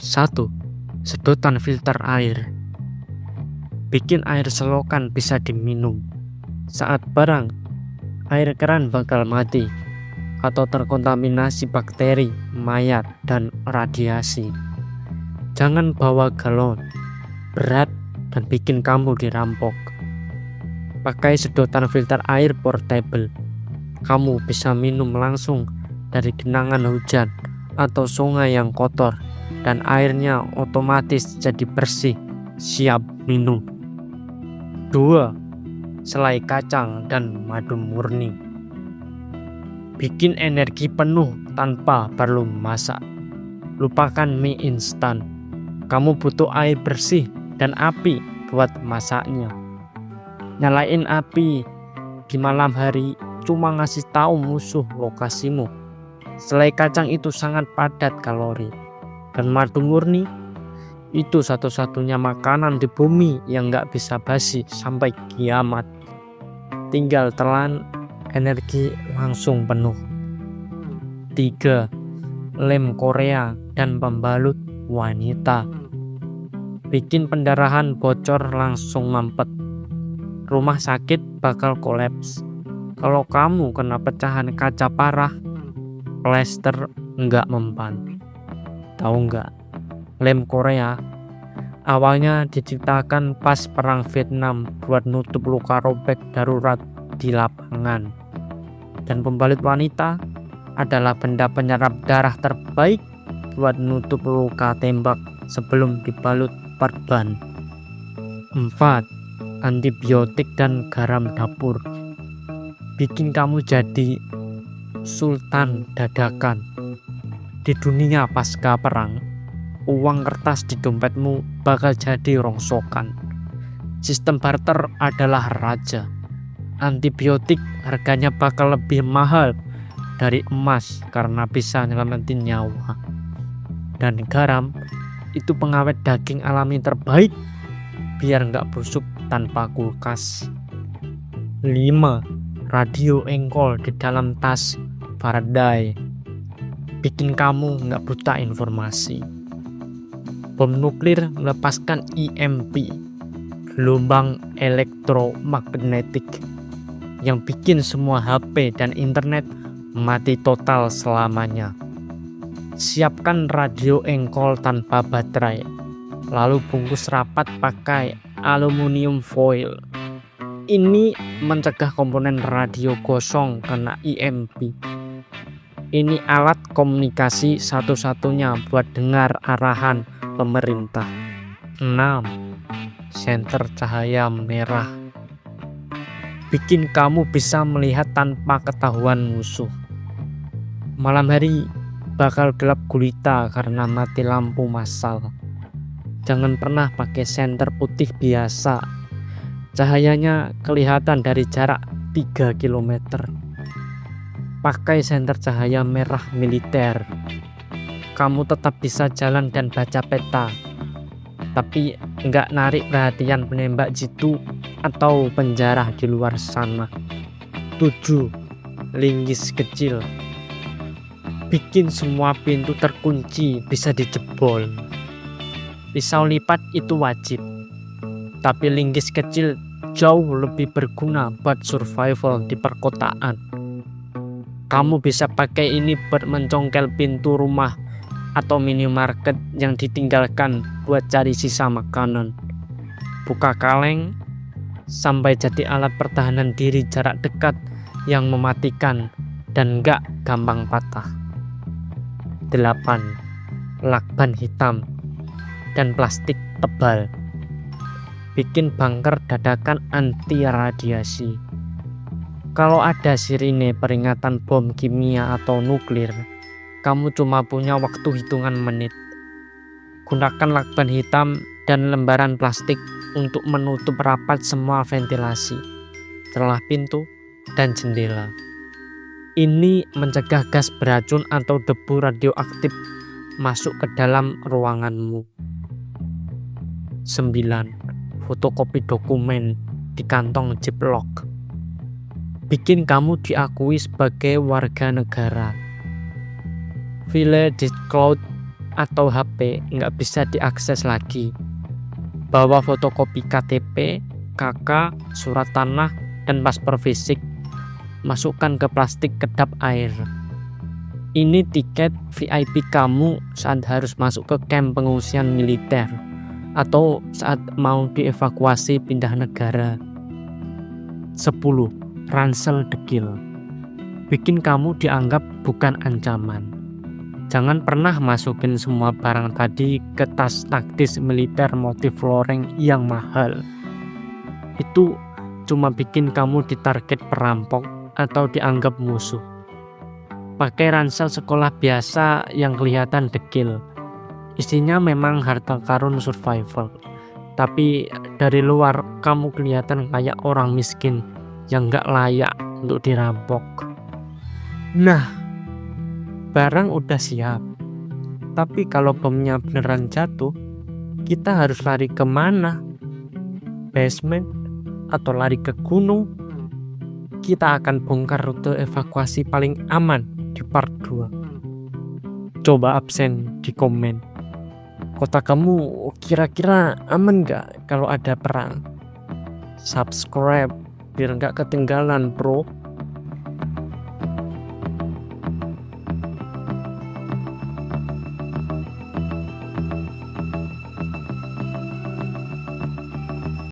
1. Sedotan filter air. Bikin air selokan bisa diminum. Saat barang air keran bakal mati atau terkontaminasi bakteri, mayat, dan radiasi. Jangan bawa galon berat dan bikin kamu dirampok. Pakai sedotan filter air portable. Kamu bisa minum langsung dari genangan hujan atau sungai yang kotor, dan airnya otomatis jadi bersih, siap minum. 2. Selai kacang dan madu murni. Bikin energi penuh tanpa perlu masak. Lupakan mie instan. Kamu butuh air bersih dan api buat masaknya. Nyalain api di malam hari cuma ngasih tahu musuh lokasimu. Selai kacang itu sangat padat kalori, dan madu murni itu satu-satunya makanan di bumi yang gak bisa basi sampai kiamat. Tinggal telan, energi langsung penuh. 3. Lem Korea dan pembalut wanita. Bikin pendarahan bocor langsung mampet. Rumah sakit bakal kolaps. Kalau kamu kena pecahan kaca parah, plester nggak mempan. Tahu nggak? Lem Korea awalnya diciptakan pas perang Vietnam buat nutup luka robek darurat di lapangan. Dan pembalut wanita adalah benda penyerap darah terbaik buat nutup luka tembak sebelum dibalut perban. 4. Antibiotik dan garam dapur. Bikin kamu jadi sultan dadakan. Di dunia pasca perang, uang kertas di dompetmu bakal jadi rongsokan. Sistem barter adalah raja. Antibiotik harganya bakal lebih mahal dari emas karena bisa nyelamatin nyawa. Dan garam itu pengawet daging alami terbaik biar nggak busuk tanpa kulkas. 5. Radio engkol di dalam tas Faraday. Bikin kamu nggak buta informasi. Bom nuklir melepaskan EMP, gelombang elektromagnetik, yang bikin semua HP dan internet mati total selamanya. Siapkan radio engkol tanpa baterai, lalu bungkus rapat pakai aluminium foil. Ini mencegah komponen radio gosong kena EMP. Ini alat komunikasi satu-satunya buat dengar arahan pemerintah. 6. Senter cahaya merah. Bikin kamu bisa melihat tanpa ketahuan musuh. Malam hari bakal gelap gulita karena mati lampu massal. Jangan pernah pakai senter putih biasa. Cahayanya kelihatan dari jarak 3 km. Pakai senter cahaya merah militer. Kamu tetap bisa jalan dan baca peta, tapi nggak narik perhatian penembak jitu atau penjara di luar sana. 7. Linggis kecil. Bikin semua pintu terkunci bisa dijebol. Pisau lipat itu wajib, tapi linggis kecil jauh lebih berguna buat survival di perkotaan. Kamu bisa pakai ini buat mencongkel pintu rumah atau minimarket yang ditinggalkan buat cari sisa makanan. Buka kaleng sampai jadi alat pertahanan diri jarak dekat yang mematikan dan gak gampang patah. 8. Lakban hitam dan plastik tebal. Bikin bunker dadakan anti radiasi. Kalau ada sirine peringatan bom kimia atau nuklir, kamu cuma punya waktu hitungan menit. Gunakan lakban hitam dan lembaran plastik untuk menutup rapat semua ventilasi, celah pintu, dan jendela. Ini mencegah gas beracun atau debu radioaktif masuk ke dalam ruanganmu. 9. Fotokopi dokumen di kantong Ziploc. Bikin kamu diakui sebagai warga negara. File disclosure atau HP nggak bisa diakses lagi. Bawa fotokopi KTP, KK, surat tanah, dan paspor fisik. Masukkan ke plastik kedap air. Ini tiket VIP kamu saat harus masuk ke kamp pengungsian militer atau saat mau dievakuasi pindah negara. 10. Ransel dekil. Bikin kamu dianggap bukan ancaman. Jangan pernah masukin semua barang tadi ke tas taktis militer motif loreng yang mahal. Itu cuma bikin kamu ditarget perampok atau dianggap musuh. Pakai ransel sekolah biasa yang kelihatan dekil. Isinya memang harta karun survival, tapi dari luar kamu kelihatan kayak orang miskin yang gak layak untuk dirampok. Nah, barang udah siap, tapi kalau bomnya beneran jatuh, kita harus lari kemana? Basement atau lari ke gunung? Kita akan bongkar rute evakuasi paling aman di part 2. Coba absen di komen. Kota kamu kira-kira aman gak kalau ada perang? Subscribe biar gak ketinggalan bro.